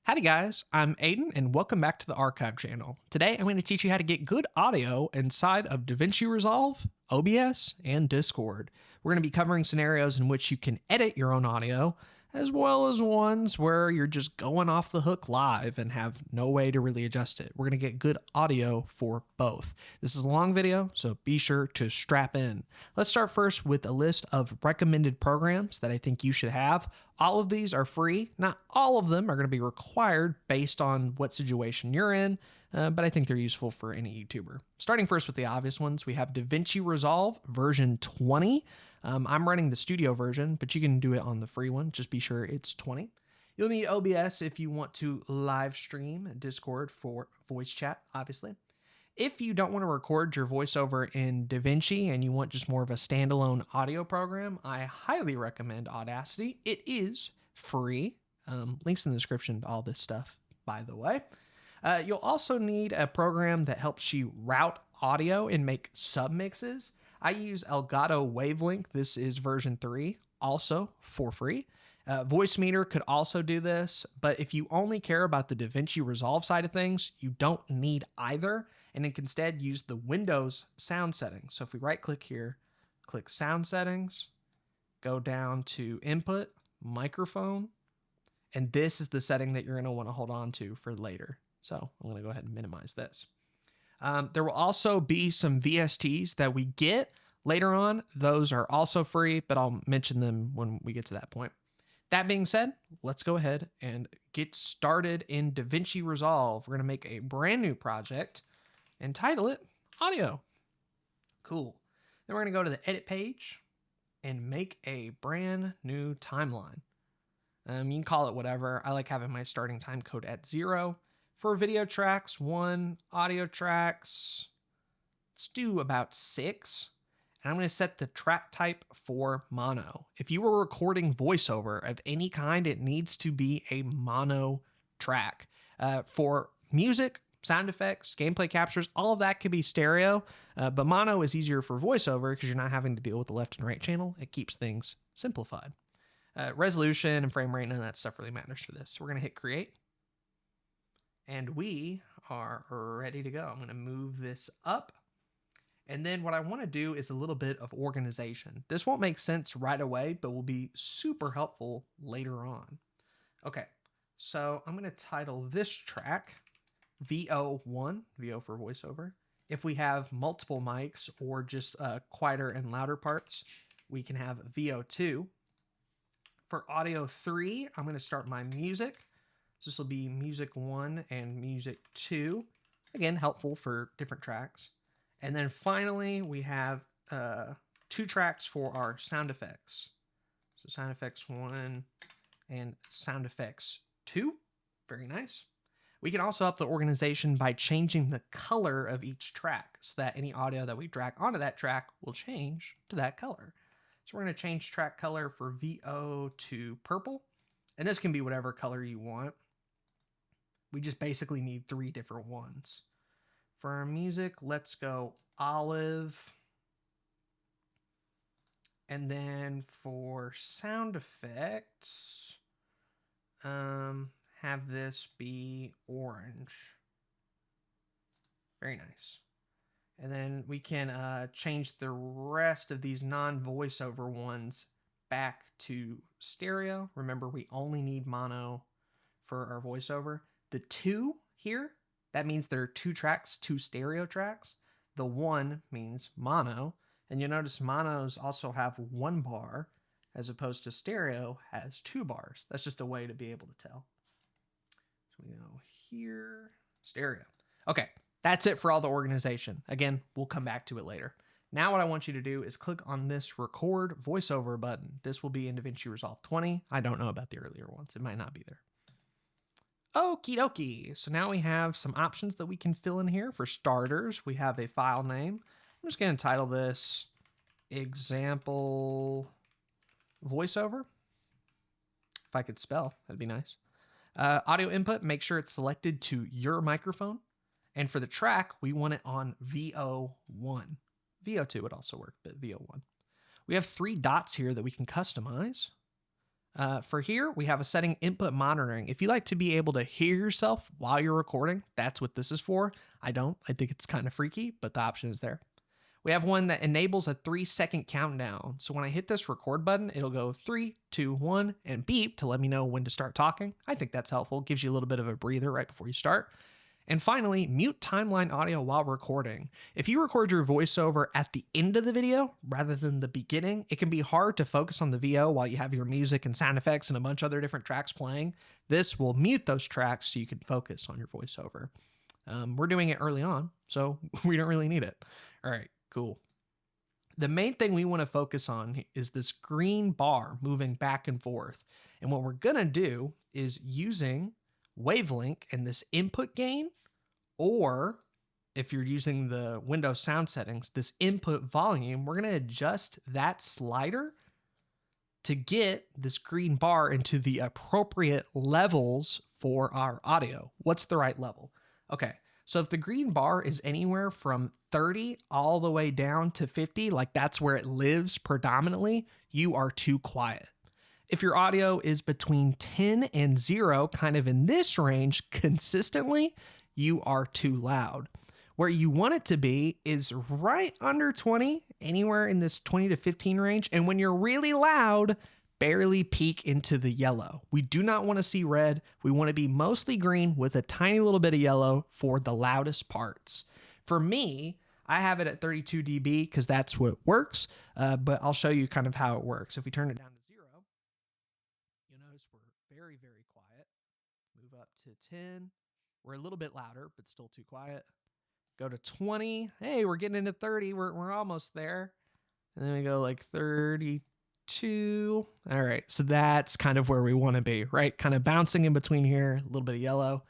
Howdy guys, I'm Aiden and welcome back to the Archive channel. Today I'm going to teach you how to get good audio inside of Davinci Resolve, OBS, and Discord. We're going to be covering scenarios in which you can edit your own audio, as well as ones where you're just going off the hook live and have no way to really adjust it. We're going to get good audio for both. This is a long video, so be sure to strap in. Let's start first with a list of recommended programs that I think you should have. All of these are free. Not all of them are going to be required based on what situation you're in, but I think they're useful for any YouTuber. Starting first with the obvious ones, we have Davinci Resolve version 20. I'm running the studio version, but you can do it on the free one. Just be sure it's 20. You'll need OBS if you want to live stream Discord for voice chat, obviously. If you don't want to record your voiceover in Davinci and you want just more of a standalone audio program, I highly recommend Audacity. It is free. Links in the description to all this stuff, by the way. You'll also need a program that helps you route audio and make submixes. I use Elgato Wavelength. This is version 3, also for free. Voicemeeter could also do this, but if you only care about the Davinci Resolve side of things, you don't need either, and it can instead use the Windows sound settings. So if we right click here, click sound settings, go down to input, microphone, and this is the setting that you're going to want to hold on to for later. So I'm going to go ahead and minimize this. There will also be some VSTs that we get later on. Those are also free, but I'll mention them when we get to that point. That being said, let's go ahead and get started in Davinci Resolve. We're going to make a brand new project and title it Audio. Cool. Then we're going to go to the edit page and make a brand new timeline. You can call it whatever. I like having my starting time code at 0. For video tracks, 1. Audio tracks, let's do about 6. And I'm going to set the track type for mono. If you were recording voiceover of any kind, it needs to be a mono track. For music, sound effects, gameplay captures, all of that could be stereo, but mono is easier for voiceover because you're not having to deal with the left and right channel. It keeps things simplified. Resolution and frame rate, none of that stuff really matters for this. So we're going to hit create. And we are ready to go. I'm going to move this up. And then what I want to do is a little bit of organization. This won't make sense right away, but will be super helpful later on. Okay, so I'm going to title this track VO1, VO for voiceover. If we have multiple mics or just quieter and louder parts, we can have VO2. For audio 3, I'm going to start my music. So this will be music 1 and music 2. Again, helpful for different tracks. And then finally, we have 2 tracks for our sound effects. So sound effects 1 and sound effects 2. Very nice. We can also up the organization by changing the color of each track so that any audio that we drag onto that track will change to that color. So we're going to change track color for VO to purple. And this can be whatever color you want. We just basically need 3 different ones. For our music, let's go olive. And then for sound effects, have this be orange. Very nice. And then we can change the rest of these non-voiceover ones back to stereo. Remember, we only need mono for our voiceover. The 2 here, that means there are 2 tracks, 2 stereo tracks. The 1 means mono. And you'll notice monos also have 1 bar as opposed to stereo has 2 bars. That's just a way to be able to tell. So we go here, stereo. Okay, that's it for all the organization. Again, we'll come back to it later. Now what I want you to do is click on this record voiceover button. This will be in Davinci Resolve 20. I don't know about the earlier ones. It might not be there. Okie dokie. So now we have some options that we can fill in here. For starters, we have a file name. I'm just going to title this example voiceover. If I could spell, that'd be nice. Audio input, make sure it's selected to your microphone. And for the track, we want it on VO1. VO2 would also work, but VO1. We have 3 dots here that we can customize. For here, we have a setting input monitoring. If you like to be able to hear yourself while you're recording, that's what this is for. I don't. I think it's kind of freaky, but the option is there. We have one that enables a 3-second countdown. So when I hit this record button, it'll go 3, 2, 1, and beep to let me know when to start talking. I think that's helpful. Gives you a little bit of a breather right before you start. And finally, mute timeline audio while recording. If you record your voiceover at the end of the video rather than the beginning, it can be hard to focus on the VO while you have your music and sound effects and a bunch of other different tracks playing. This will mute those tracks so you can focus on your voiceover. We're doing it early on, so we don't really need it. All right, cool. The main thing we want to focus on is this green bar moving back and forth. And what we're going to do is using wavelength and this input gain, or if you're using the Windows sound settings, this input volume, we're going to adjust that slider to get this green bar into the appropriate levels for our audio. What's the right level? Okay, so if the green bar is anywhere from 30 all the way down to 50, like that's where it lives predominantly, you are too quiet. If your audio is between 10 and 0, kind of in this range consistently, you are too loud. Where you want it to be is right under 20, anywhere in this 20 to 15 range. And when you're really loud, barely peak into the yellow. We do not want to see red. We want to be mostly green with a tiny little bit of yellow for the loudest parts. For me, I have it at 32 dB because that's what works, but I'll show you kind of how it works. If we turn it down to 0, you'll notice we're very, very quiet. Move up to 10. We're a little bit louder, but still too quiet. Go to 20. Hey, we're getting into 30. We're almost there. And then we go like 32. All right, so that's kind of where we want to be, right? Kind of bouncing in between here, a little bit of yellow.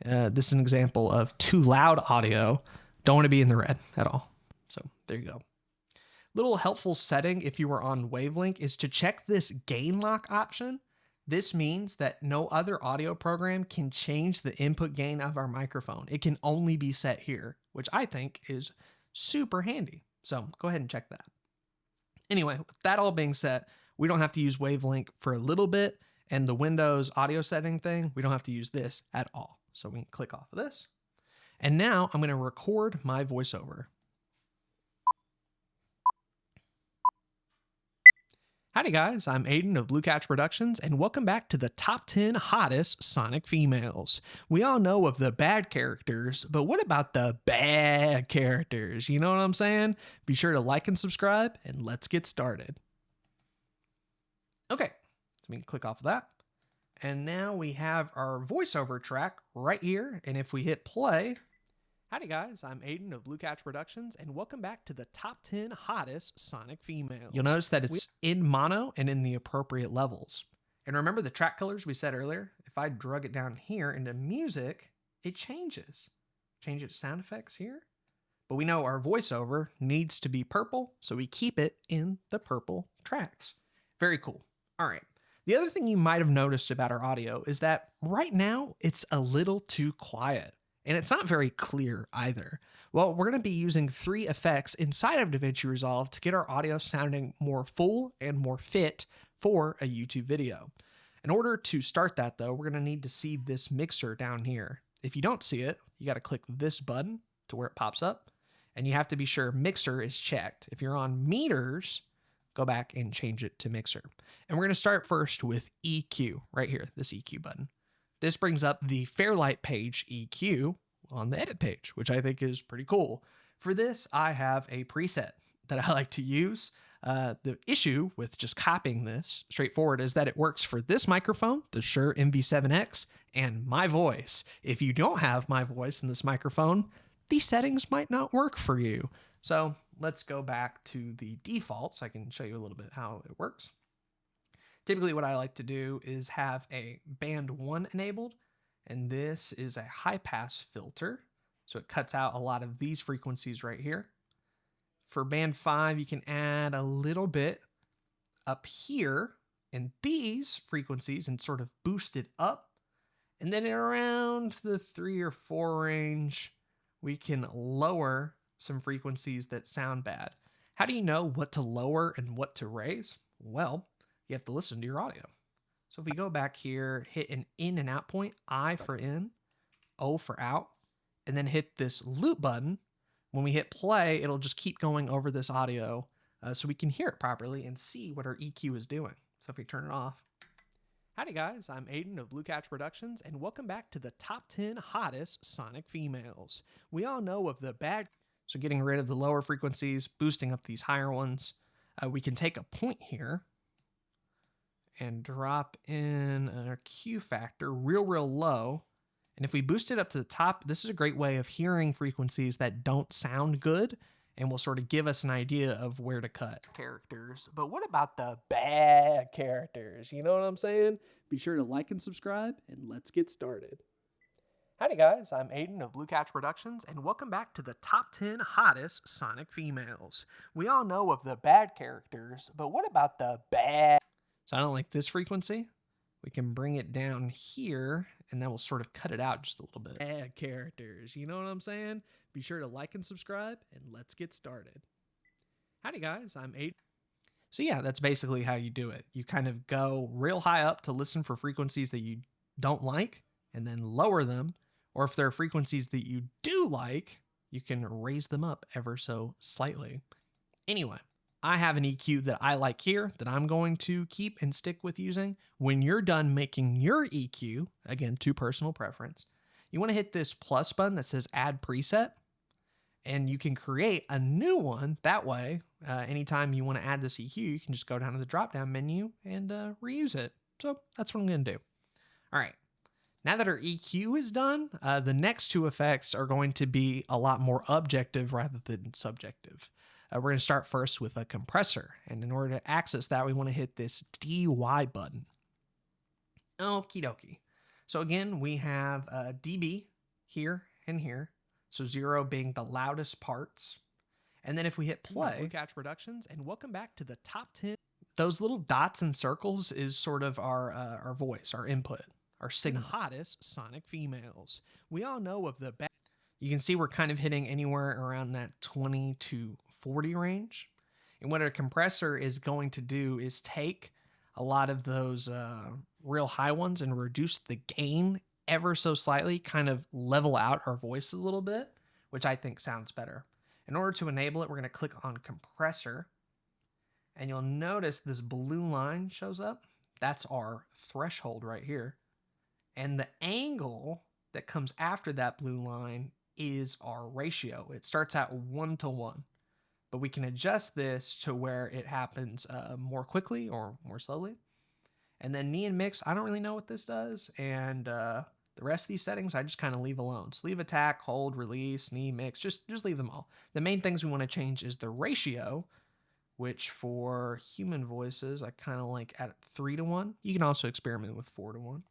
This is an example of too loud audio. Don't want to be in the red at all. So there you go. Little helpful setting if you were on wavelength is to check this gain lock option. This means that no other audio program can change the input gain of our microphone. It can only be set here, which I think is super handy. So go ahead and check that. Anyway, with that all being said, we don't have to use wavelength for a little bit, and the Windows audio setting thing, we don't have to use this at all. So we can click off of this. And now I'm going to record my voiceover. Howdy guys, I'm Aiden of Blue Catch Productions, and welcome back to the top 10 hottest sonic females. We all know of the bad characters, but what about the bad characters? You know what I'm saying? Be sure to like and subscribe, and let's get started. Okay, so we can click off of that. And now we have our voiceover track right here, and if we hit play, howdy guys, I'm Aiden of Blue Catch Productions, and welcome back to the top 10 hottest sonic females. You'll notice that it's in mono and in the appropriate levels. And remember the track colors we said earlier? If I drug it down here into music, it changes. Change it to sound effects here. But we know our voiceover needs to be purple, so we keep it in the purple tracks. Very cool. All right. The other thing you might have noticed about our audio is that right now it's a little too quiet. And it's not very clear either. Well, we're going to be using 3 effects inside of Davinci Resolve to get our audio sounding more full and more fit for a YouTube video. In order to start that though, we're going to need to see this mixer down here. If you don't see it, you got to click this button to where it pops up, and you have to be sure mixer is checked. If you're on meters, go back and change it to mixer. And we're going to start first with EQ right here, this EQ button. This brings up the Fairlight page EQ on the edit page, which I think is pretty cool. For this, I have a preset that I like to use. The issue with just copying this straightforward is that it works for this microphone, the Shure MV7X, and my voice. If you don't have my voice in this microphone, these settings might not work for you. So let's go back to the defaults. I can show you a little bit how it works. Typically what I like to do is have a band 1 enabled, and this is a high pass filter. So it cuts out a lot of these frequencies right here. For band 5, you can add a little bit up here in these frequencies and sort of boost it up. And then around the 3 or 4 range, we can lower some frequencies that sound bad. How do you know what to lower and what to raise? Well, you have to listen to your audio. So if we go back here, hit an in and out point, I for in, O for out, and then hit this loop button, when we hit play, it'll just keep going over this audio so we can hear it properly and see what our EQ is doing. So if we turn it off. Howdy guys, I'm Aiden of Blue Couch Productions, and welcome back to the top 10 hottest sonic females. We all know of the bad, so getting rid of the lower frequencies, boosting up these higher ones. We can take a point here and drop in our Q factor real low. And if we boost it up to the top, this is a great way of hearing frequencies that don't sound good and will sort of give us an idea of where to cut. Characters, but what about the bad characters? You know what I'm saying? Be sure to like and subscribe, and let's get started. Howdy guys, I'm Aiden of Blue Couch Productions, and welcome back to the top 10 hottest sonic females. We all know of the bad characters, but what about the bad? So I don't like this frequency. We can bring it down here, and that will sort of cut it out just a little bit. Bad characters, you know what I'm saying? Be sure to like and subscribe, and let's get started. Howdy guys, I'm Aiden. So yeah, that's basically how you do it. You kind of go real high up to listen for frequencies that you don't like, and then lower them. Or if there are frequencies that you do like, you can raise them up ever so slightly. Anyway, I have an EQ that I like here that I'm going to keep and stick with using. When you're done making your EQ, again, to personal preference, you want to hit this plus button that says Add Preset, and you can create a new one. That way, anytime you want to add this EQ, you can just go down to the drop-down menu and reuse it. So that's what I'm going to do. All right. Now that our EQ is done, the next two effects are going to be a lot more objective rather than subjective. We're going to start first with a compressor, and in order to access that, we want to hit this DY button. Okie dokie. So again, we have dB here and here, so 0 being the loudest parts. And then if we hit play, Blue Couch Productions, and welcome back to the top 10. Those little dots and circles is sort of our voice, our input, our signal. Hottest sonic females. We all know of the bad. You can see we're kind of hitting anywhere around that 20 to 40 range. And what a compressor is going to do is take a lot of those real high ones and reduce the gain ever so slightly, kind of level out our voice a little bit, which I think sounds better. In order to enable it, we're going to click on compressor, and you'll notice this blue line shows up. That's our threshold right here. And the angle that comes after that blue line is our ratio. It starts at 1:1, but we can adjust this to where it happens more quickly or more slowly. And then knee and mix, I don't really know what this does. And the rest of these settings, I just kind of leave alone. Sleeve attack, hold, release, knee, mix, just leave them all. The main things we want to change is the ratio, which for human voices, I kind of like at 3:1. You can also experiment with 4:1.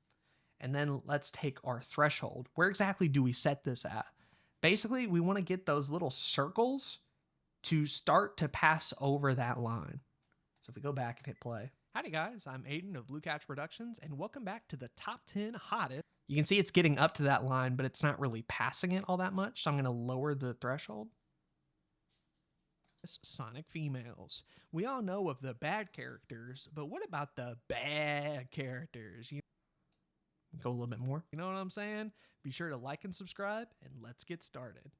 And then let's take our threshold. Where exactly do we set this at? Basically, we want to get those little circles to start to pass over that line. So if we go back and hit play. Howdy guys, I'm Aiden of Blue Couch Productions, and welcome back to the top 10 hottest. You can see it's getting up to that line, but it's not really passing it all that much. So I'm going to lower the threshold. Sonic females. We all know of the bad characters, but what about the bad characters? Go a little bit more. You know what I'm saying? Be sure to like and subscribe, and let's get started.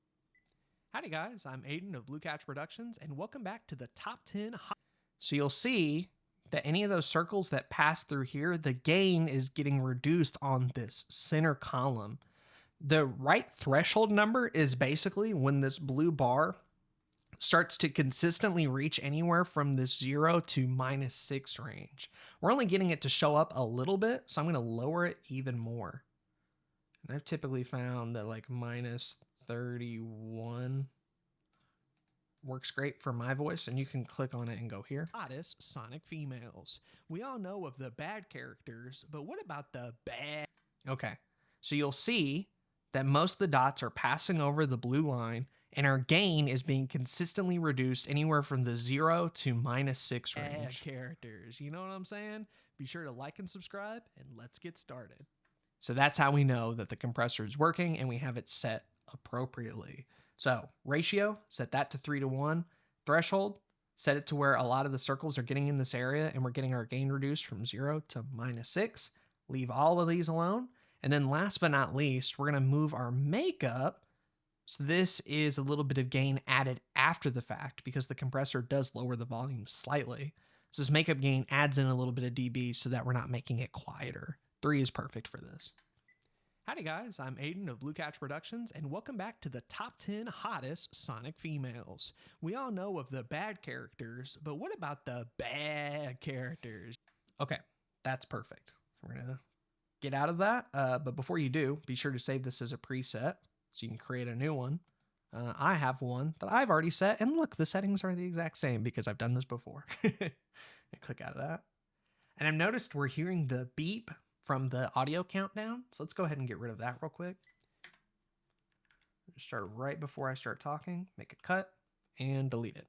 Howdy guys, I'm Aiden of Blue Couch Productions, and welcome back to the top 10. So you'll see that any of those circles that pass through here, the gain is getting reduced on this center column. The right threshold number is basically when this blue bar starts to consistently reach anywhere from this 0 to -6 range. We're only getting it to show up a little bit, so I'm going to lower it even more. And I've typically found that like -31 works great for my voice, and you can click on it and go here. Hottest sonic females. We all know of the bad characters, but what about the bad? Okay, so you'll see that most of the dots are passing over the blue line, and our gain is being consistently reduced anywhere from the 0 to -6 range. Characters, you know what I'm saying? Be sure to like and subscribe, and let's get started. So that's how we know that the compressor is working and we have it set appropriately. So ratio, set that to 3:1. Threshold, set it to where a lot of the circles are getting in this area and we're getting our gain reduced from 0 to -6. Leave all of these alone. And then last but not least, we're going to move our makeup. So this is a little bit of gain added after the fact because the compressor does lower the volume slightly. So this makeup gain adds in a little bit of dB so that we're not making it quieter. 3 is perfect for this. Howdy guys, I'm Aiden of Blue Couch Productions, and welcome back to the top 10 hottest sonic females. We all know of the bad characters, but what about the bad characters? Okay, that's perfect. We're gonna get out of that, but before you do, be sure to save this as a preset so you can create a new one. I have one that I've already set, and look, the settings are the exact same because I've done this before. I click out of that. And I've noticed we're hearing the beep from the audio countdown. So let's go ahead and get rid of that real quick. Start right before I start talking, make a cut, and delete it.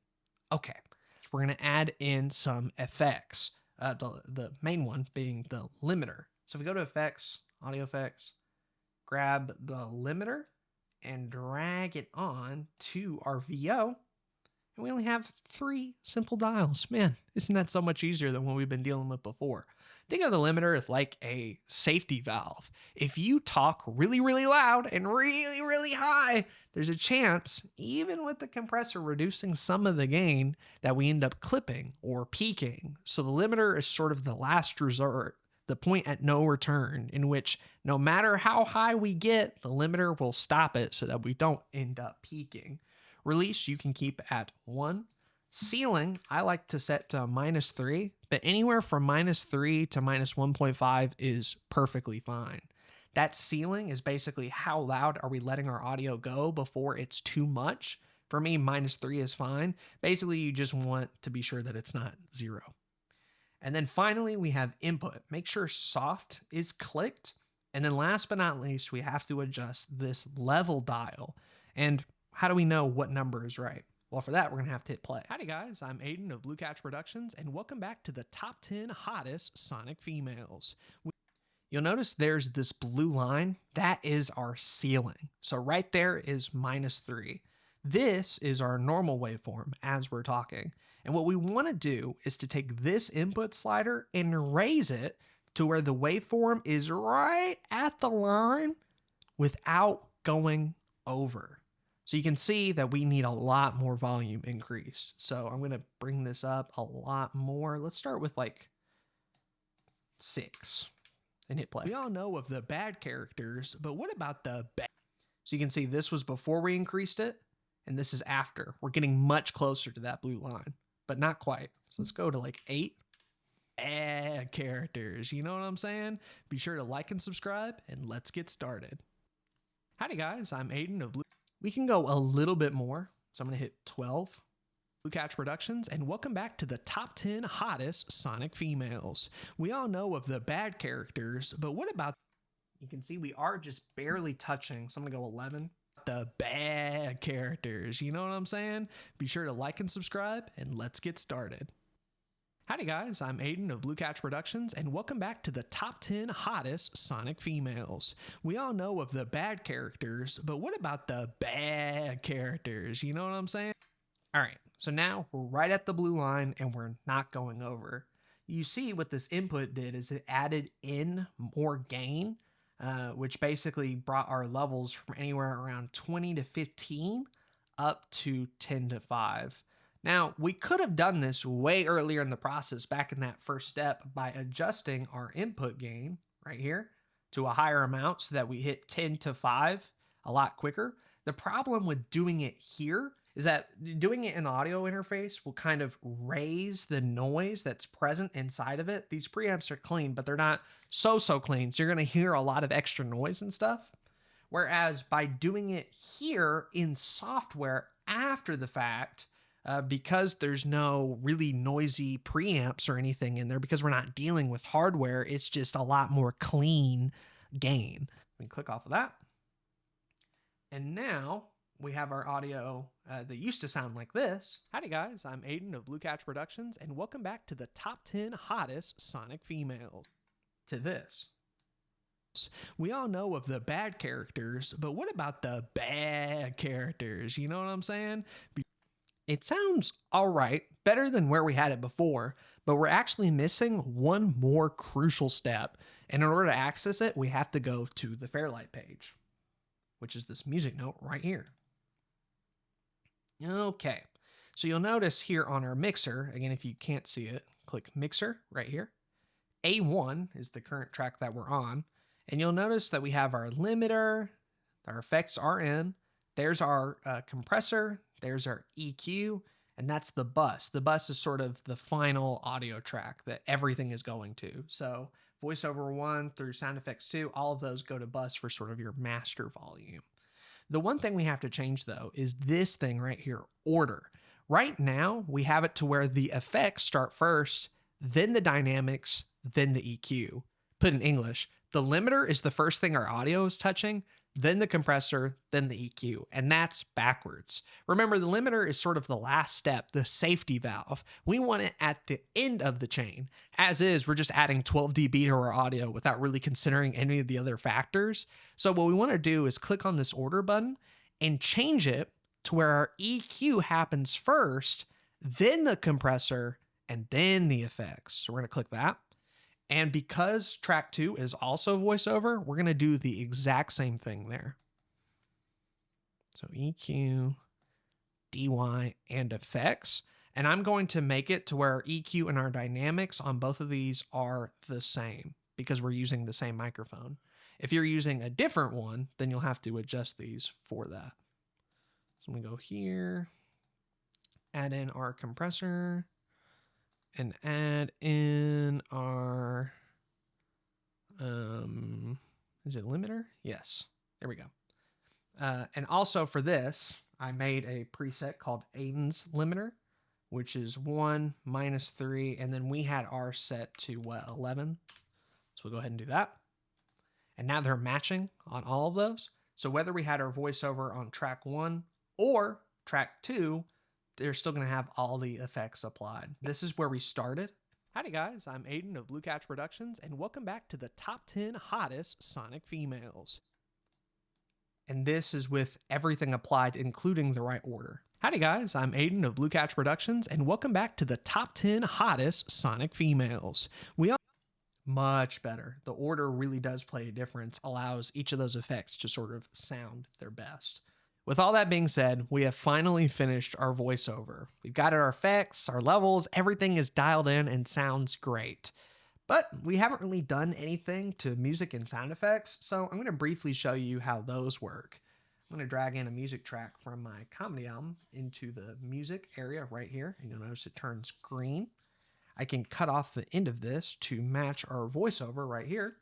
Okay, so we're gonna add in some effects. The main one being the limiter. So if we go to effects, audio effects, grab the limiter and drag it on to our VO. And we only have 3 simple dials. Man, isn't that so much easier than what we've been dealing with before? Think of the limiter as like a safety valve. If you talk really, really loud and really, really high, there's a chance, even with the compressor reducing some of the gain, that we end up clipping or peaking. So the limiter is sort of the last resort, the point at no return, in which no matter how high we get, the limiter will stop it so that we don't end up peaking. Release, you can keep at 1. Ceiling, I like to set to -3, but anywhere from -3 to -1.5 is perfectly fine. That ceiling is basically how loud are we letting our audio go before it's too much. For me, -3 is fine. Basically, you just want to be sure that it's not 0. And then finally, we have input. Make sure soft is clicked. And then last but not least, we have to adjust this level dial. And how do we know what number is right? Well, for that, we're going to have to hit play. Howdy guys, I'm Aiden of Blue Couch Productions, and welcome back to the top 10 hottest sonic females. You'll notice there's this blue line. That is our ceiling. So right there is -3. This is our normal waveform as we're talking. And what we want to do is to take this input slider and raise it to where the waveform is right at the line without going over. So you can see that we need a lot more volume increase. So I'm going to bring this up a lot more. Let's start with like 6 and hit play. We all know of the bad characters, but what about the bad? So you can see this was before we increased it, and this is after. We're getting much closer to that blue line, but not quite. So let's go to like 8. Bad characters, you know what I'm saying? Be sure to like and subscribe, and let's get started. Howdy guys, I'm Aiden of Blue. We can go a little bit more, so I'm going to hit 12. Blue Couch Productions, and welcome back to the top 10 hottest sonic females. We all know of the bad characters, but what about... You can see we are just barely touching, so I'm going to go 11. The bad characters, you know what I'm saying? Be sure to like and subscribe, and let's get started. Howdy guys, I'm Aiden of Blue Couch Productions, and welcome back to the top 10 hottest sonic females. We all know of the bad characters, but what about the bad characters? You know what I'm saying? All right, so now we're right at the blue line and we're not going over. You see what this input did is it added in more gain, which basically brought our levels from anywhere around 20 to 15 up to 10 to 5. Now, we could have done this way earlier in the process back in that first step by adjusting our input gain right here to a higher amount so that we hit 10 to 5 a lot quicker. The problem with doing it here is that doing it in the audio interface will kind of raise the noise that's present inside of it. These preamps are clean, but they're not so clean, so you're going to hear a lot of extra noise and stuff. Whereas by doing it here in software after the fact, because there's no really noisy preamps or anything in there, because we're not dealing with hardware, it's just a lot more clean gain. We can click off of that. And now we have our audio that used to sound like this. Howdy guys, I'm Aiden of Blue Couch Productions, and welcome back to the top 10 hottest sonic females. To this. We all know of the bad characters, but what about the bad characters? You know what I'm saying? It sounds all right, better than where we had it before, but we're actually missing one more crucial step. And in order to access it, we have to go to the Fairlight page, which is this music note right here. Okay, so you'll notice here on our mixer, again, if you can't see it, click Mixer right here. A1 is the current track that we're on, and you'll notice that we have our limiter, our effects are in, there's our compressor, there's our EQ, and that's the bus. The bus is sort of the final audio track that everything is going to. So voiceover 1 through sound effects 2, all of those go to bus for sort of your master volume. The one thing we have to change though is this thing right here, order. Right now, we have it to where the effects start first, then the dynamics, then the EQ. Put in English, the limiter is the first thing our audio is touching, then the compressor, then the EQ, and that's backwards. Remember, the limiter is sort of the last step, the safety valve. We want it at the end of the chain. As is, we're just adding 12 dB to our audio without really considering any of the other factors. So what we want to do is click on this order button and change it to where our EQ happens first, then the compressor, and then the effects. So we're going to click that. And because track 2 is also voiceover, we're going to do the exact same thing there. So EQ, DY, and effects. And I'm going to make it to where our EQ and our dynamics on both of these are the same because we're using the same microphone. If you're using a different one, then you'll have to adjust these for that. So we go here, add in our compressor, and add in our, is it limiter? Yes, there we go. And also for this, I made a preset called Aiden's limiter, which is 1, -3, and then we had ours set to what, 11? So we'll go ahead and do that. And now they're matching on all of those. So whether we had our voiceover on track 1 or track 2, they're still going to have all the effects applied. This is where we started. Howdy guys, I'm Aiden of Blue Catch Productions, and welcome back to the top 10 hottest sonic females. And this is with everything applied, including the right order. Howdy guys, I'm Aiden of Blue Catch Productions, and welcome back to the top 10 hottest sonic females. Much better. The order really does play a difference, allows each of those effects to sort of sound their best. With all that being said, we have finally finished our voiceover. We've got our effects, our levels, everything is dialed in and sounds great. But we haven't really done anything to music and sound effects, so I'm going to briefly show you how those work. I'm going to drag in a music track from my comedy album into the music area right here, and you'll notice it turns green. I can cut off the end of this to match our voiceover right here.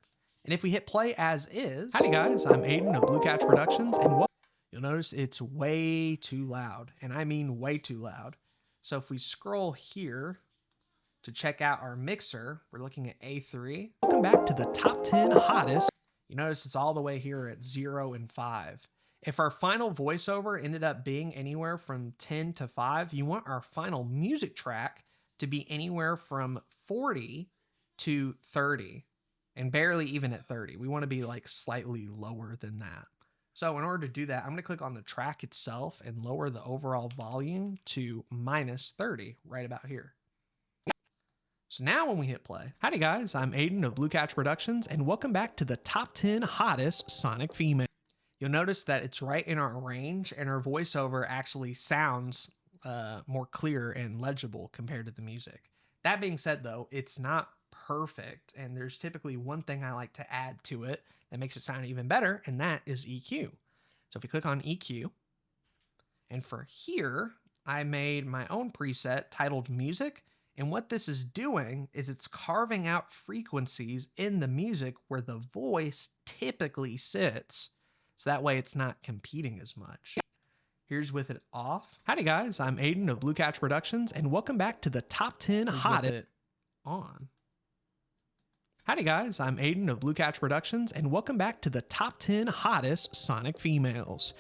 And if we hit play as is, howdy guys, I'm Aiden of Blue Catch Productions, and you'll notice it's way too loud, and I mean way too loud. So if we scroll here to check out our mixer, we're looking at A3. Welcome back to the top 10 hottest. You notice it's all the way here at 0 and 5. If our final voiceover ended up being anywhere from 10 to 5, you want our final music track to be anywhere from 40 to 30, and barely even at 30. We want to be like slightly lower than that. So in order to do that, I'm going to click on the track itself and lower the overall volume to -30 right about here. So now when we hit play, howdy guys, I'm Aiden of Blue Catch Productions, and welcome back to the top 10 hottest sonic female. You'll notice that it's right in our range, and our voiceover actually sounds more clear and legible compared to the music. That being said though, it's not perfect, and there's typically one thing I like to add to it that makes it sound even better, and that is EQ. So if we click on EQ, and for here, I made my own preset titled Music, and what this is doing is it's carving out frequencies in the music where the voice typically sits, so that way it's not competing as much. Here's with it off. Howdy guys, I'm Aiden of Blue Catch Productions, and welcome back to the top 10 hottest on. Howdy guys, I'm Aiden of Blue Catch Productions, and welcome back to the top 10 hottest sonic females.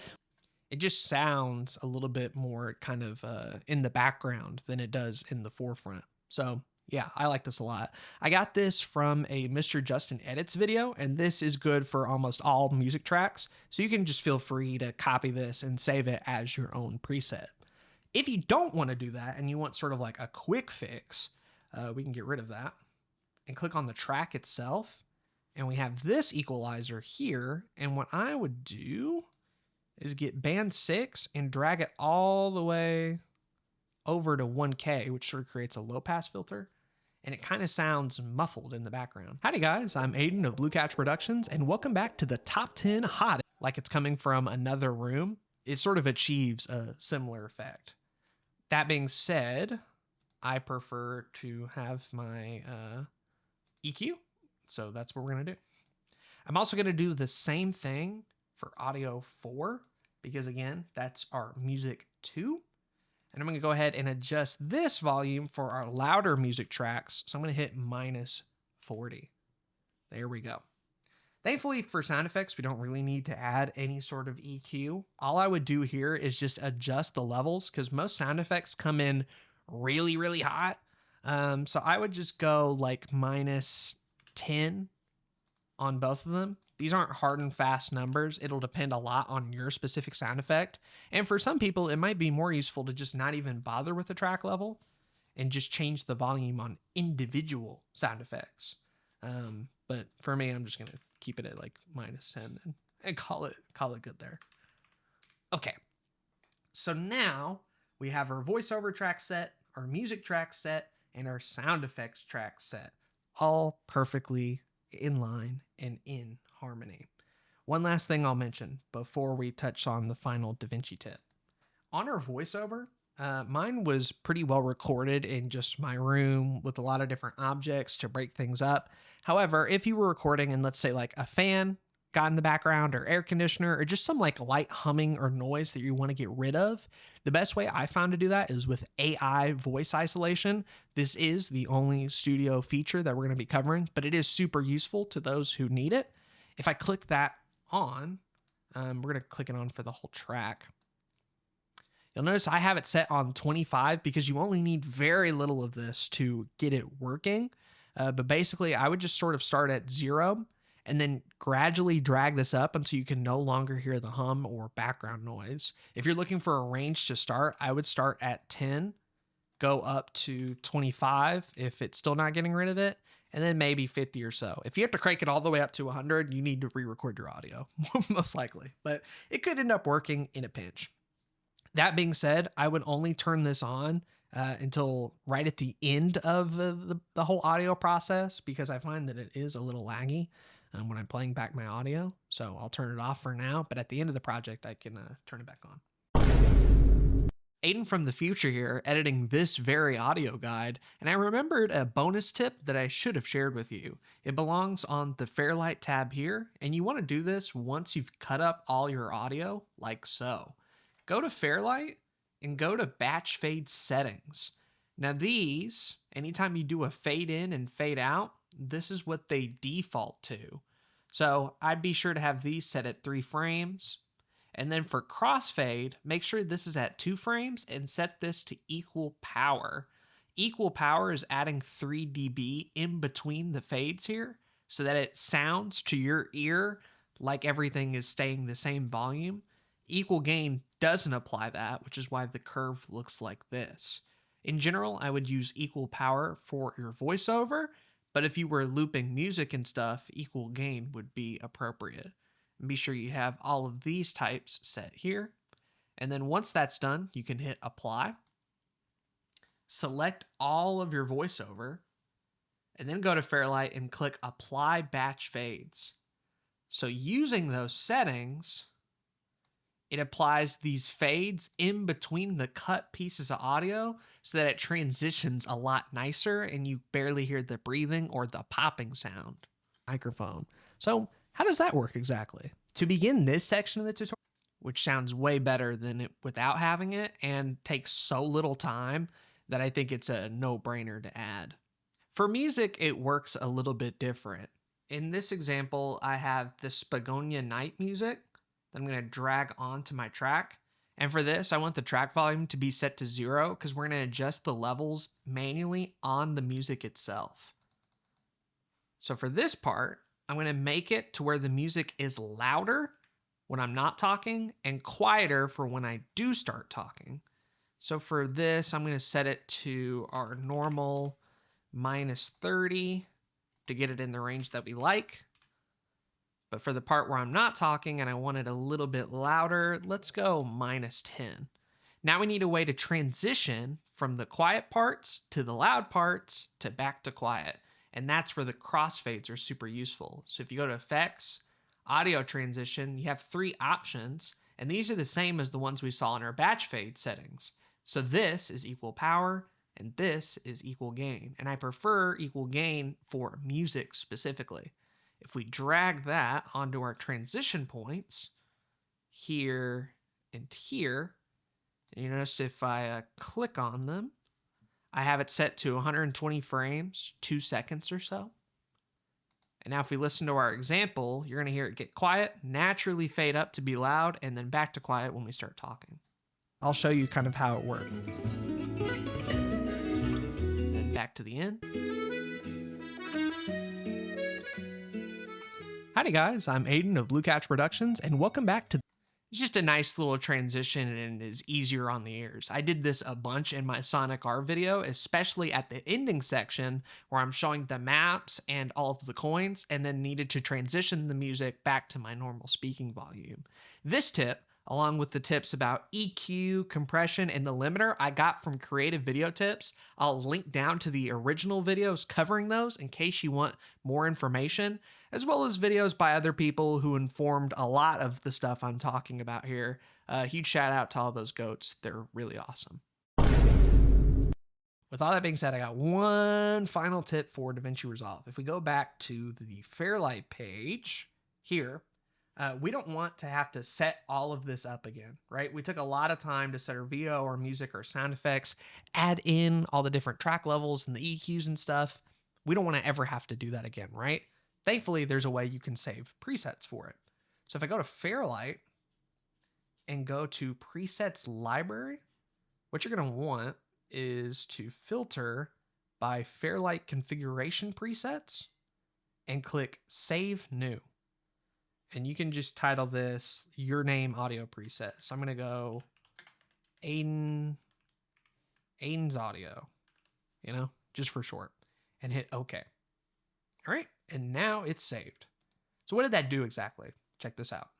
It just sounds a little bit more kind of in the background than it does in the forefront. So yeah, I like this a lot. I got this from a Mr. Justin Edits video, and this is good for almost all music tracks. So you can just feel free to copy this and save it as your own preset. If you don't want to do that and you want sort of like a quick fix, we can get rid of that and click on the track itself. And we have this equalizer here. And what I would do is get band 6 and drag it all the way over to 1K, which sort of creates a low pass filter. And it kind of sounds muffled in the background. Howdy guys, I'm Aiden of Blue Catch Productions, and welcome back to the top 10 hot. Like it's coming from another room, it sort of achieves a similar effect. That being said, I prefer to have my EQ, so that's what we're gonna do. I'm also gonna do the same thing for audio 4, because again, that's our music 2. And I'm going to go ahead and adjust this volume for our louder music tracks. So I'm going to hit -40. There we go. Thankfully for sound effects, we don't really need to add any sort of EQ. All I would do here is just adjust the levels because most sound effects come in really, really hot. So I would just go like -10 on both of them. These aren't hard and fast numbers. It'll depend a lot on your specific sound effect. And for some people, it might be more useful to just not even bother with the track level and just change the volume on individual sound effects. But for me, I'm just going to keep it at like -10 and call it good there. Okay. So now we have our voiceover track set, our music track set, and our sound effects track set, all perfectly in line and in harmony. One last thing I'll mention before we touch on the final Davinci tip. On our voiceover, mine was pretty well recorded in just my room with a lot of different objects to break things up. However, if you were recording in, let's say, like a fan got in the background or air conditioner or just some like light humming or noise that you want to get rid of, the best way I found to do that is with AI voice isolation. This is the only studio feature that we're going to be covering, but it is super useful to those who need it. If I click that on, we're going to click it on for the whole track. You'll notice I have it set on 25 because you only need very little of this to get it working. But basically, I would just sort of start at 0 and then gradually drag this up until you can no longer hear the hum or background noise. If you're looking for a range to start, I would start at 10, go up to 25 if it's still not getting rid of it, and then maybe 50 or so. If you have to crank it all the way up to 100, you need to re-record your audio, most likely. But it could end up working in a pinch. That being said, I would only turn this on until right at the end of the whole audio process because I find that it is a little laggy when I'm playing back my audio. So I'll turn it off for now, but at the end of the project, I can turn it back on. Aiden from the future here, editing this very audio guide, and I remembered a bonus tip that I should have shared with you. It belongs on the Fairlight tab here, and you want to do this once you've cut up all your audio, like so. Go to Fairlight and go to Batch Fade Settings. Now these, anytime you do a fade in and fade out, this is what they default to. So I'd be sure to have these set at 3 frames. And then for crossfade, make sure this is at 2 frames and set this to equal power. Equal power is adding 3 dB in between the fades here so that it sounds to your ear like everything is staying the same volume. Equal gain doesn't apply that, which is why the curve looks like this. In general, I would use equal power for your voiceover, but if you were looping music and stuff, equal gain would be appropriate. Be sure you have all of these types set here. And then once that's done, you can hit apply. Select all of your voiceover and then go to Fairlight and click apply batch fades. So using those settings, it applies these fades in between the cut pieces of audio so that it transitions a lot nicer and you barely hear the breathing or the popping sound. Microphone. So how does that work exactly? To begin this section of the tutorial, which sounds way better than it without having it and takes so little time that I think it's a no-brainer to add. For music, it works a little bit different. In this example, I have the Spagonia Night music that I'm going to drag onto my track. And for this, I want the track volume to be set to 0 because we're going to adjust the levels manually on the music itself. So for this part, I'm going to make it to where the music is louder when I'm not talking and quieter for when I do start talking. So for this, I'm going to set it to our normal -30 to get it in the range that we like. But for the part where I'm not talking and I want it a little bit louder, let's go -10. Now we need a way to transition from the quiet parts to the loud parts to back to quiet. And that's where the crossfades are super useful. So if you go to Effects, Audio Transition, you have 3 options. And these are the same as the ones we saw in our batch fade settings. So this is equal power and this is equal gain. And I prefer equal gain for music specifically. If we drag that onto our transition points here and here, and you notice if I click on them, I have it set to 120 frames, 2 seconds or so. And now if we listen to our example, you're going to hear it get quiet, naturally fade up to be loud, and then back to quiet when we start talking. I'll show you kind of how it works. Then back to the end. Howdy guys, I'm Aiden of Blue Couch Productions, and welcome back to... It's just a nice little transition and is easier on the ears. I did this a bunch in my Sonic R video, especially at the ending section where I'm showing the maps and all of the coins and then needed to transition the music back to my normal speaking volume. This tip, along with the tips about EQ, compression, and the limiter I got from Creative Video Tips. I'll link down to the original videos covering those in case you want more information, as well as videos by other people who informed a lot of the stuff I'm talking about here. Huge shout out to all those goats. They're really awesome. With all that being said, I got one final tip for Davinci Resolve. If we go back to the Fairlight page here, we don't want to have to set all of this up again, right? We took a lot of time to set our VO or music or sound effects, add in all the different track levels and the EQs and stuff. We don't want to ever have to do that again, right? Thankfully, there's a way you can save presets for it. So if I go to Fairlight and go to Presets Library, what you're going to want is to filter by Fairlight Configuration Presets and click Save New. And you can just title this Your Name Audio Preset. So I'm going to go Aiden's Audio, just for short, and hit OK. All right, and now it's saved. So what did that do exactly? Check this out.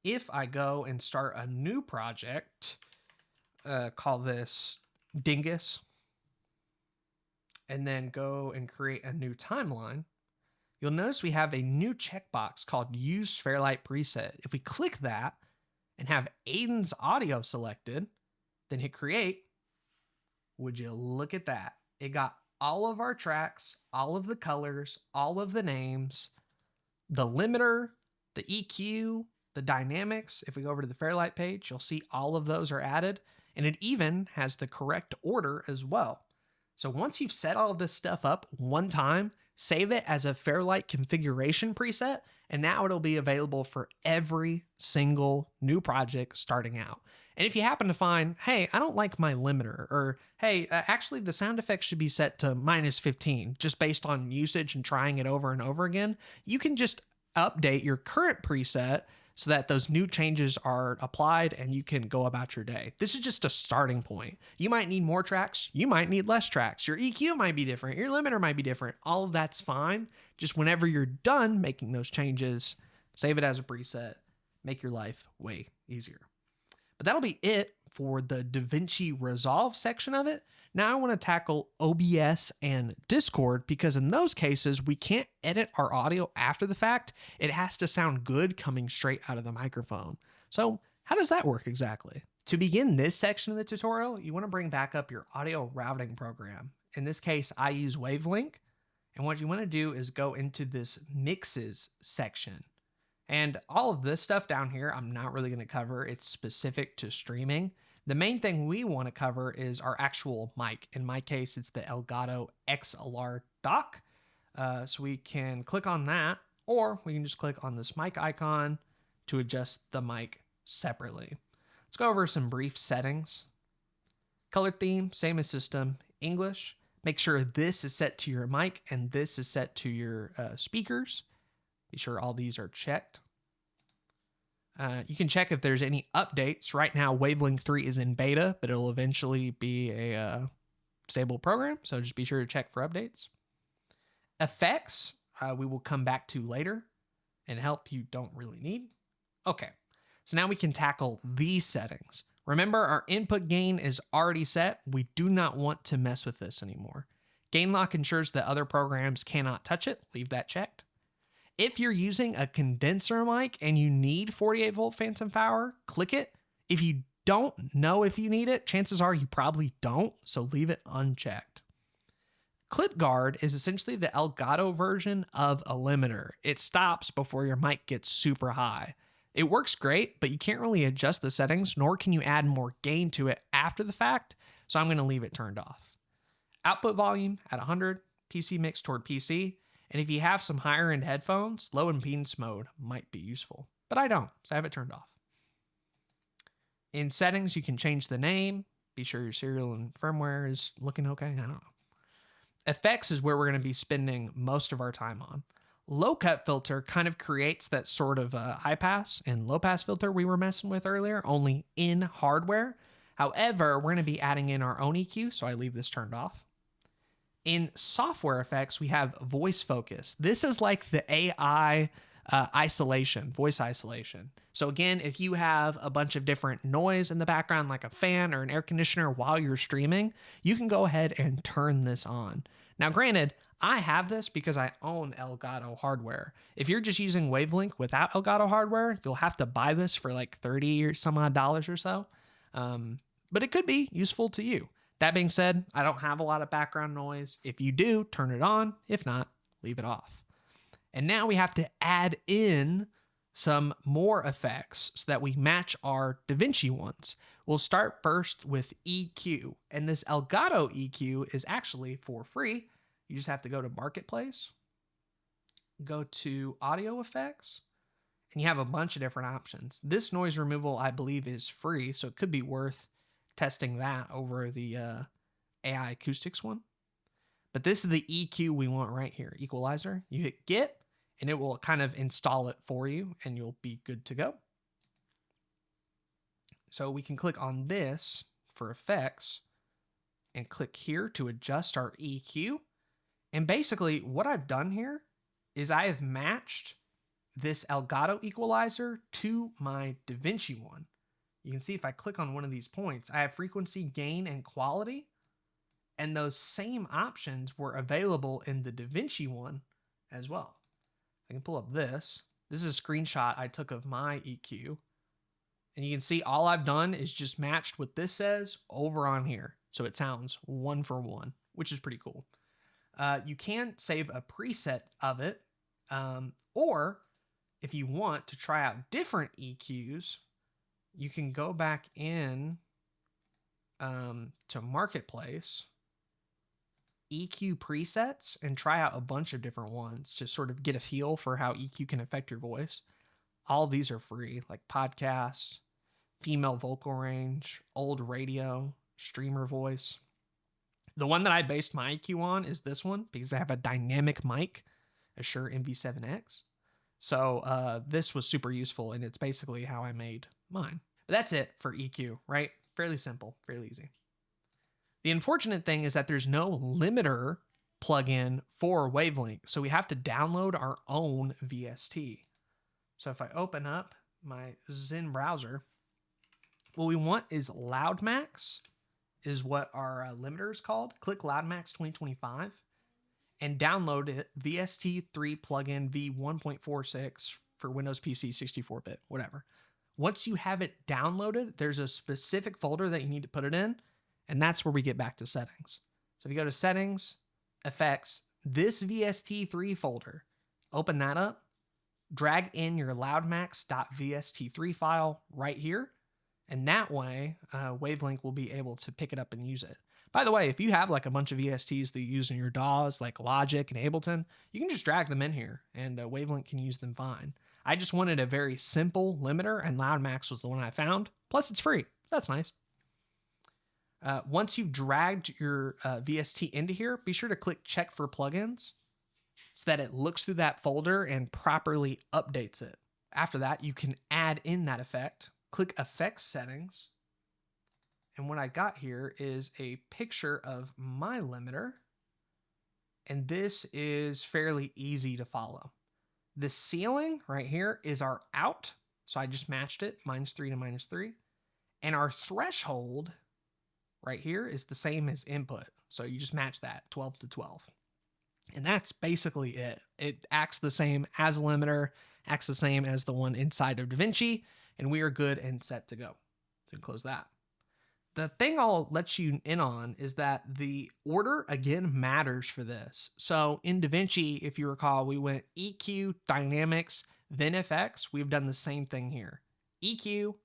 If I go and start a new project, call this Dingus, and then go and create a new timeline, you'll notice we have a new checkbox called Use Fairlight Preset. If we click that and have Aiden's Audio selected, then hit Create, would you look at that? It got all of our tracks, all of the colors, all of the names, the limiter, the EQ, the dynamics. If we go over to the Fairlight page, you'll see all of those are added, and it even has the correct order as well. So once you've set all of this stuff up one time, save it as a Fairlight configuration preset, and now it'll be available for every single new project starting out. And if you happen to find, hey, I don't like my limiter, or hey, actually the sound effects should be set to -15, just based on usage and trying it over and over again, you can just update your current preset so that those new changes are applied and you can go about your day. This is just a starting point. You might need more tracks. You might need less tracks. Your EQ might be different. Your limiter might be different. All of that's fine. Just whenever you're done making those changes, save it as a preset. Make your life way easier. But that'll be it for the Davinci Resolve section of it. Now I want to tackle OBS and Discord, because in those cases, we can't edit our audio after the fact. It has to sound good coming straight out of the microphone. So how does that work exactly? To begin this section of the tutorial, you want to bring back up your audio routing program. In this case, I use Wavelink. And what you want to do is go into this Mixes section. And all of this stuff down here, I'm not really going to cover. It's specific to streaming. The main thing we want to cover is our actual mic. In my case, it's the Elgato XLR dock. So we can click on that, or we can just click on this mic icon to adjust the mic separately. Let's go over some brief settings. Color theme, same as system, English. Make sure this is set to your mic and this is set to your speakers. Be sure all these are checked. You can check if there's any updates. Right now, Wavelength 3 is in beta, but it'll eventually be a stable program, so just be sure to check for updates. Effects, we will come back to later, and help you don't really need. Okay, so now we can tackle these settings. Remember, our input gain is already set. We do not want to mess with this anymore. Gain lock ensures that other programs cannot touch it. Leave that checked. If you're using a condenser mic and you need 48 volt phantom power, click it. If you don't know if you need it, chances are you probably don't, so leave it unchecked. Clip guard is essentially the Elgato version of a limiter. It stops before your mic gets super high. It works great, but you can't really adjust the settings, nor can you add more gain to it after the fact, so I'm going to leave it turned off. Output volume at 100, PC mix toward PC, and if you have some higher end headphones, low impedance mode might be useful, but I don't, so I have it turned off. In settings, you can change the name, be sure your serial and firmware is looking okay, I don't know. Effects is where we're going to be spending most of our time on. Low cut filter kind of creates that sort of high pass and low pass filter we were messing with earlier, only in hardware. However, we're going to be adding in our own EQ, so I leave this turned off. In software effects, we have voice focus. This is like the AI isolation, voice isolation. So again, if you have a bunch of different noise in the background, like a fan or an air conditioner while you're streaming, you can go ahead and turn this on. Now, granted, I have this because I own Elgato hardware. If you're just using Wavelength without Elgato hardware, you'll have to buy this for like $30 or some odd dollars or so. But it could be useful to you. That being said, I don't have a lot of background noise. If you do, turn it on. If not, leave it off. And now we have to add in some more effects so that we match our Davinci ones. We'll start first with EQ. And this Elgato EQ is actually for free. You just have to go to Marketplace, go to Audio Effects, and you have a bunch of different options. This noise removal, I believe, is free, so it could be worth testing that over the AI acoustics one. But this is the EQ we want right here, equalizer. You hit Get, and it will kind of install it for you, and you'll be good to go. So we can click on this for effects, and click here to adjust our EQ. And basically, what I've done here is I have matched this Elgato equalizer to my Davinci one. You can see if I click on one of these points, I have frequency, gain, and quality. And those same options were available in the Davinci one as well. I can pull up this. This is a screenshot I took of my EQ. And you can see all I've done is just matched what this says over on here. So it sounds one for one, which is pretty cool. You can save a preset of it. Or if you want to try out different EQs, you can go back in to Marketplace, EQ presets, and try out a bunch of different ones to sort of get a feel for how EQ can affect your voice. All these are free, like podcasts, female vocal range, old radio, streamer voice. The one that I based my EQ on is this one because I have a dynamic mic, a Shure MV7X. So this was super useful, and it's basically how I made mine. But that's it for EQ, right? Fairly simple, fairly easy. The unfortunate thing is that there's no limiter plugin for Wavelength, so we have to download our own VST. So if I open up my Zen browser, what we want is LoudMax, is what our limiter is called. Click LoudMax 2025 and download it, VST3 plugin v1.46 for Windows PC 64-bit, whatever. Once you have it downloaded, there's a specific folder that you need to put it in, and that's where we get back to settings. So if you go to settings, effects, this VST3 folder, open that up, drag in your loudmax.vst3 file right here, and that way Wavelength will be able to pick it up and use it. By the way, if you have like a bunch of VSTs that you use in your DAWs, like Logic and Ableton, you can just drag them in here, and Wavelength can use them fine. I just wanted a very simple limiter, and LoudMax was the one I found. Plus, it's free. So that's nice. Once you've dragged your VST into here, be sure to click Check for Plugins so that it looks through that folder and properly updates it. after that, you can add in that effect, click Effects Settings. And what I got here is a picture of my limiter. And this is fairly easy to follow. The ceiling right here is our out. So I just matched it, -3 to -3. And our threshold right here is the same as input. So you just match that, 12 to 12. And that's basically it. It acts the same as a limiter, acts the same as the one inside of Davinci, and we are good and set to go. So close that. The thing I'll let you in on is that the order, again, matters for this. So in Davinci, if you recall, we went EQ, Dynamics, then FX. We've done the same thing here. EQ,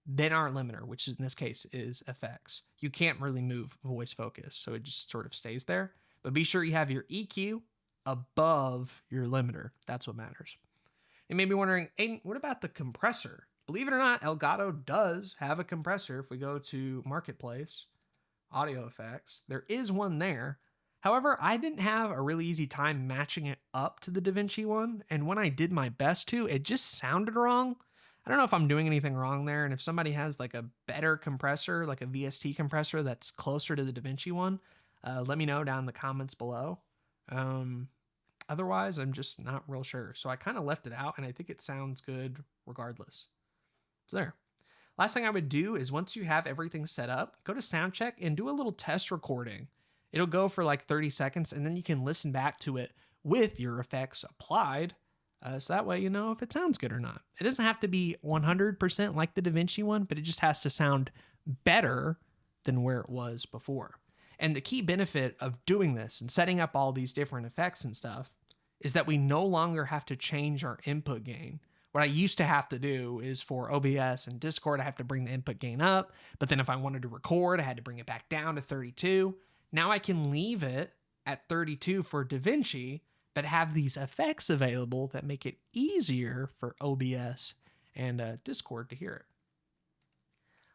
then our limiter, which in this case is FX. You can't really move voice focus, so it just sort of stays there. But be sure you have your EQ above your limiter. That's what matters. You may be wondering, Aiden, what about the compressor? Believe it or not, Elgato does have a compressor. If we go to Marketplace, Audio Effects, there is one there. However, I didn't have a really easy time matching it up to the Davinci one. And when I did my best to, it just sounded wrong. I don't know if I'm doing anything wrong there. And if somebody has like a better compressor, like a VST compressor that's closer to the Davinci one, let me know down in the comments below. Otherwise, I'm just not real sure. So I kind of left it out and I think it sounds good regardless. So there. Last thing I would do is once you have everything set up, go to Soundcheck and do a little test recording. It'll go for like 30 seconds and then you can listen back to it with your effects applied. So that way you know if it sounds good or not. It doesn't have to be 100% like the Davinci one, but it just has to sound better than where it was before. And the key benefit of doing this and setting up all these different effects and stuff is that we no longer have to change our input gain. What I used to have to do is for OBS and Discord, I have to bring the input gain up. But then if I wanted to record, I had to bring it back down to 32. Now I can leave it at 32 for Davinci, but have these effects available that make it easier for OBS and Discord to hear it.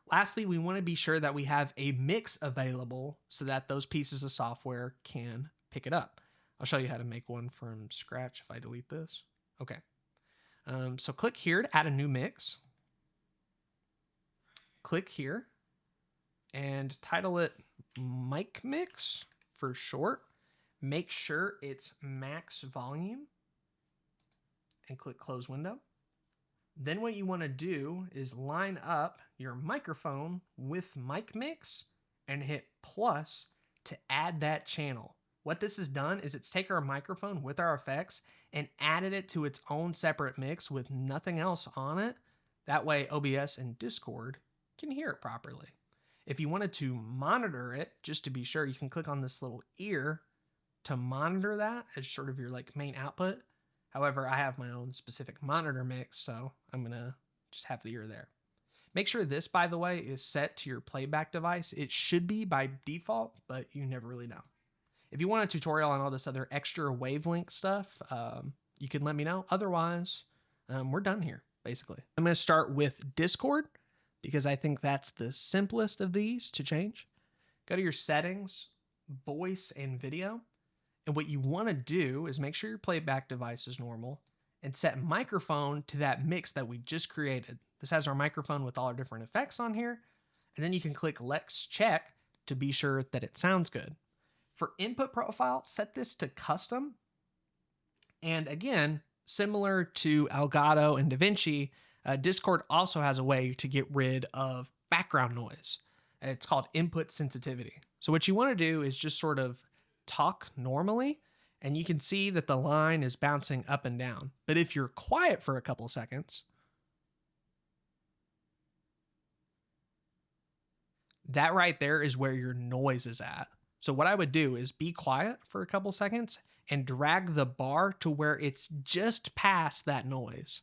Lastly, we want to be sure that we have a mix available so that those pieces of software can pick it up. I'll show you how to make one from scratch if I delete this. Okay. So click here to add a new mix. Click here and title it Mic Mix for short. Make sure it's max volume and click close window. Then what you want to do is line up your microphone with Mic Mix and hit plus to add that channel. What this has done is it's taken our microphone with our effects and added it to its own separate mix with nothing else on it. That way OBS and Discord can hear it properly. If you wanted to monitor it, just to be sure, you can click on this little ear to monitor that as sort of your like main output. However, I have my own specific monitor mix, so I'm gonna just have the ear there. Make sure this, by the way, is set to your playback device. It should be by default, but you never really know. If you want a tutorial on all this other extra wavelength stuff, you can let me know. Otherwise, we're done here, basically. I'm going to start with Discord because I think that's the simplest of these to change. Go to your settings, voice, and video. And what you want to do is make sure your playback device is normal and set microphone to that mix that we just created. This has our microphone with all our different effects on here. And then you can click Let's Check to be sure that it sounds good. For input profile, set this to custom. And again, similar to Elgato and Davinci, Discord also has a way to get rid of background noise. It's called input sensitivity. So what you want to do is just sort of talk normally, and you can see that the line is bouncing up and down. But if you're quiet for a couple seconds, that right there is where your noise is at. So what I would do is be quiet for a couple seconds and drag the bar to where it's just past that noise.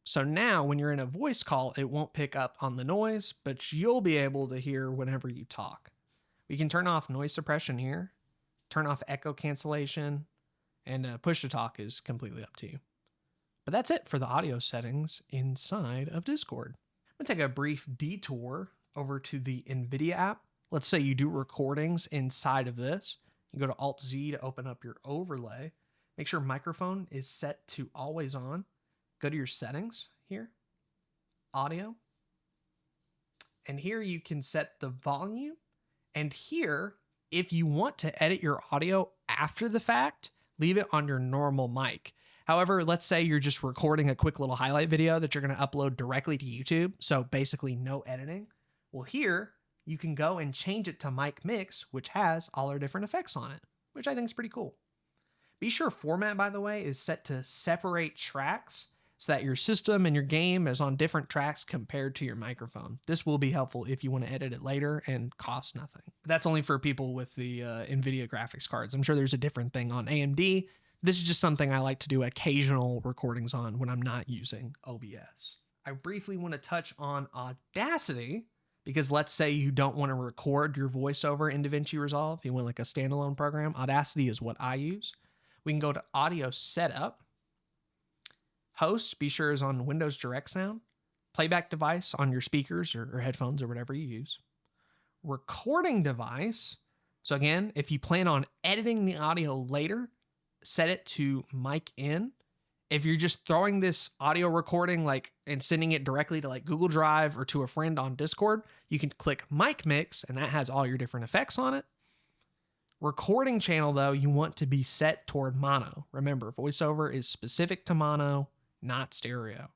So now when you're in a voice call, it won't pick up on the noise, but you'll be able to hear whenever you talk. We can turn off noise suppression here, turn off echo cancellation, and push to talk is completely up to you. But that's it for the audio settings inside of Discord. I'm gonna take a brief detour over to the Nvidia app. Let's say you do recordings inside of this. You go to Alt-Z to open up your overlay. Make sure microphone is set to always on. Go to your settings here, audio. And here you can set the volume. And here, if you want to edit your audio after the fact, leave it on your normal mic. However, let's say you're just recording a quick little highlight video that you're going to upload directly to YouTube. So basically no editing. Well, here you can go and change it to mic mix, which has all our different effects on it, which I think is pretty cool. Be sure format, by the way, is set to separate tracks so that your system and your game is on different tracks compared to your microphone. This will be helpful if you want to edit it later and cost nothing. But that's only for people with the Nvidia graphics cards. I'm sure there's a different thing on AMD. This is just something I like to do occasional recordings on when I'm not using OBS. I briefly want to touch on Audacity because let's say you don't want to record your voiceover in Davinci Resolve. You want like a standalone program. Audacity is what I use. We can go to Audio Setup. Host, be sure is on Windows Direct Sound. Playback device on your speakers or headphones or whatever you use. Recording device. So again, if you plan on editing the audio later, set it to mic in. If you're just throwing this audio recording and sending it directly to like Google Drive or to a friend on Discord, you can click mic mix and that has all your different effects on it. Recording channel though, you want to be set toward mono. Remember, voiceover is specific to mono, not stereo.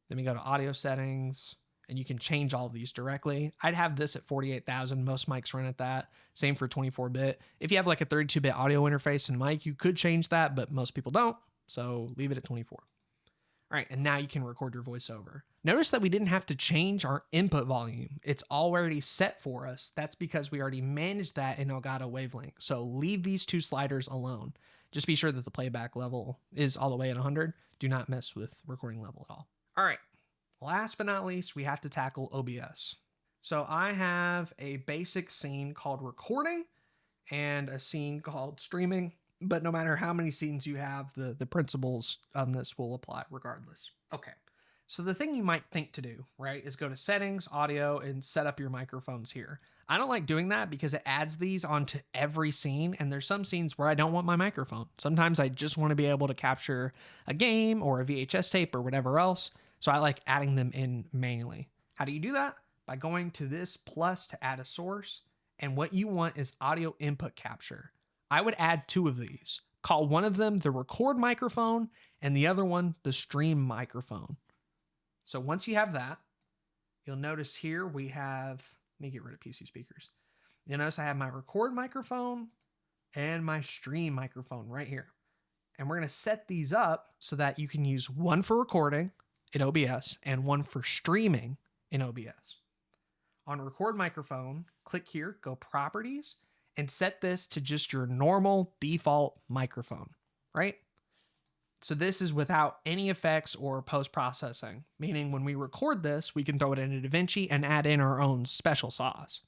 Then we go to audio settings and you can change all of these directly. I'd have this at 48,000. Most mics run at that. Same for 24-bit. If you have like a 32-bit audio interface and mic, you could change that, but most people don't. So leave it at 24. All right, and now you can record your voiceover. Notice that we didn't have to change our input volume. It's already set for us. That's because we already managed that in Elgato Wavelength. So leave these two sliders alone. Just be sure that the playback level is all the way at 100. Do not mess with recording level at all. All right, last but not least, we have to tackle OBS. So I have a basic scene called recording and a scene called streaming. But no matter how many scenes you have, the principles on this will apply regardless. Okay, so the thing you might think to do, right, is go to settings, audio, and set up your microphones here. I don't like doing that because it adds these onto every scene, and there's some scenes where I don't want my microphone. Sometimes I just want to be able to capture a game or a VHS tape or whatever else, so I like adding them in manually. How do you do that? By going to this plus to add a source, and what you want is audio input capture. I would add two of these. Call one of them the record microphone and the other one the stream microphone. So once you have that, you'll notice here we have, let me get rid of PC speakers. You'll notice I have my record microphone and my stream microphone right here. And we're going to set these up so that you can use one for recording in OBS and one for streaming in OBS. On record microphone, click here, go properties, and set this to just your normal default microphone, right? So this is without any effects or post-processing, meaning when we record this, we can throw it into DaVinci and add in our own special sauce.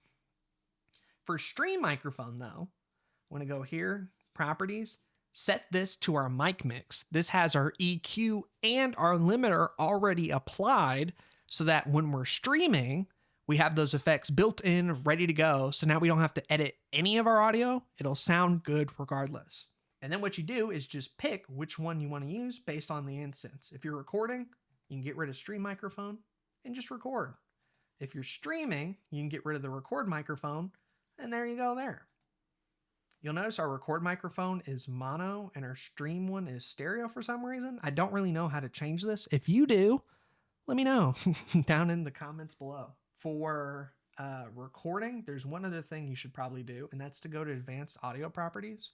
For stream microphone though, I want to go here, properties, set this to our mic mix. This has our EQ and our limiter already applied so that when we're streaming, we have those effects built in, ready to go. So now we don't have to edit any of our audio. It'll sound good regardless. And then what you do is just pick which one you want to use based on the instance. If you're recording, you can get rid of stream microphone and just record. If you're streaming, you can get rid of the record microphone and there you go there. You'll notice our record microphone is mono and our stream one is stereo for some reason. I don't really know how to change this. If you do, let me know down in the comments below. For recording, there's one other thing you should probably do, and that's to go to advanced audio properties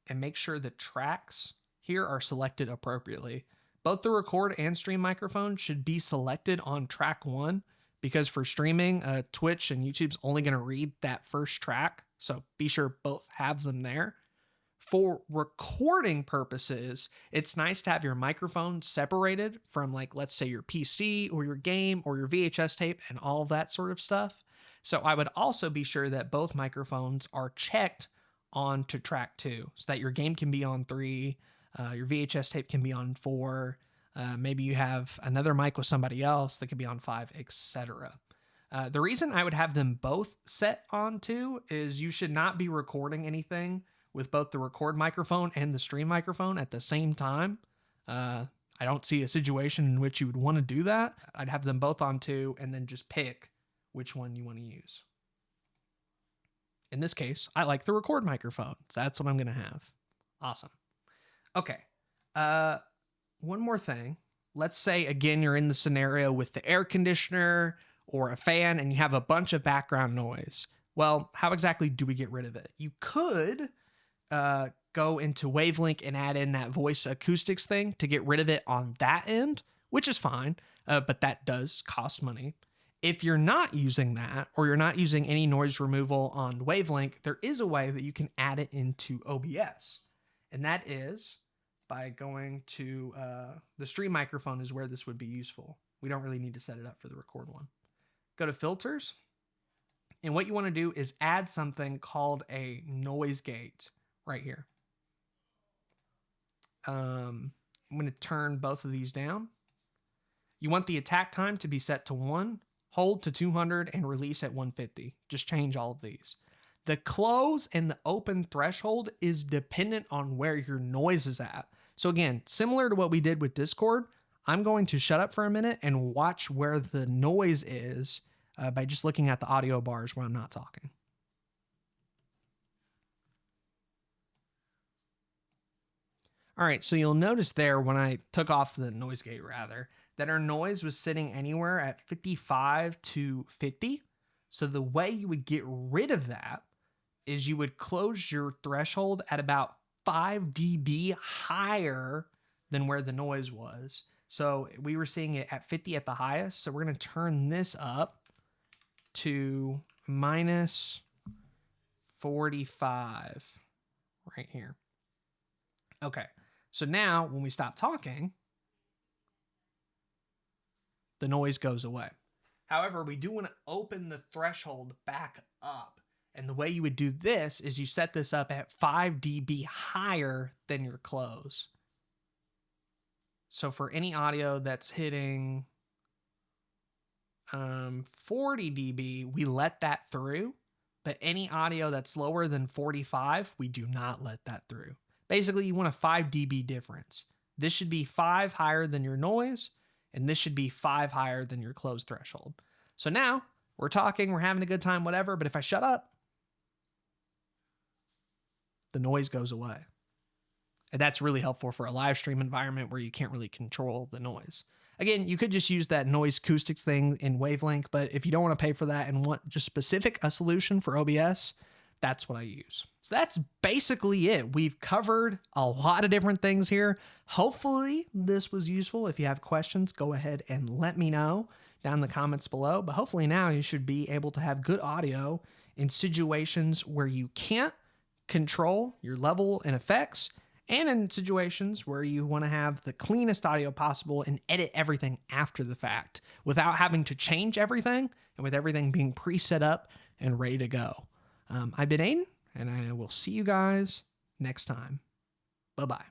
and make sure the tracks here are selected appropriately. Both the record and stream microphone should be selected on track 1 because for streaming, Twitch and YouTube's only going to read that first track. So be sure both have them there. For recording purposes, it's nice to have your microphone separated from let's say your PC or your game or your VHS tape and all of that sort of stuff. So I would also be sure that both microphones are checked onto track 2 so that your game can be on 3, your VHS tape can be on 4, maybe you have another mic with somebody else that could be on 5, etc. The reason I would have them both set on to is you should not be recording anything with both the record microphone and the stream microphone at the same time. I don't see a situation in which you would want to do that. I'd have them both on 2 and then just pick which one you want to use. In this case, I like the record microphone, so that's what I'm going to have. Awesome. Okay. One more thing. Let's say, again, you're in the scenario with the air conditioner or a fan and you have a bunch of background noise. Well, how exactly do we get rid of it? You could go into Wavelink and add in that voice acoustics thing to get rid of it on that end, which is fine, but that does cost money. If you're not using that, or you're not using any noise removal on Wavelink, there is a way that you can add it into OBS. And that is by going to the stream microphone is where this would be useful. We don't really need to set it up for the record one. Go to filters. And what you want to do is add something called a noise gate right here. I'm going to turn both of these down. You want the attack time to be set to 1. Hold to 200 and release at 150. Just change all of these. The close and the open threshold is dependent on where your noise is at. So again, similar to what we did with Discord, I'm going to shut up for a minute and watch where the noise is by just looking at the audio bars where I'm not talking. All right, so you'll notice there when I took off the noise gate that our noise was sitting anywhere at 55 to 50. So the way you would get rid of that is you would close your threshold at about 5 dB higher than where the noise was. So we were seeing it at 50 at the highest. So we're going to turn this up to minus 45 right here. Okay. So now when we stop talking, the noise goes away. However, we do want to open the threshold back up. And the way you would do this is you set this up at 5 dB higher than your close. So for any audio that's hitting 40 dB, we let that through. But any audio that's lower than 45, we do not let that through. Basically, you want a 5 dB difference. This should be 5 higher than your noise, and this should be 5 higher than your close threshold. So now we're talking, we're having a good time, whatever, but if I shut up, the noise goes away. And that's really helpful for a live stream environment where you can't really control the noise. Again, you could just use that noise acoustics thing in Wavelink, but if you don't want to pay for that and want just a solution for OBS, that's what I use. So that's basically it. We've covered a lot of different things here. Hopefully this was useful. If you have questions, go ahead and let me know down in the comments below. But hopefully now you should be able to have good audio in situations where you can't control your level and effects, and in situations where you want to have the cleanest audio possible and edit everything after the fact without having to change everything and with everything being preset up and ready to go. I've been Aiden, and I will see you guys next time. Bye-bye.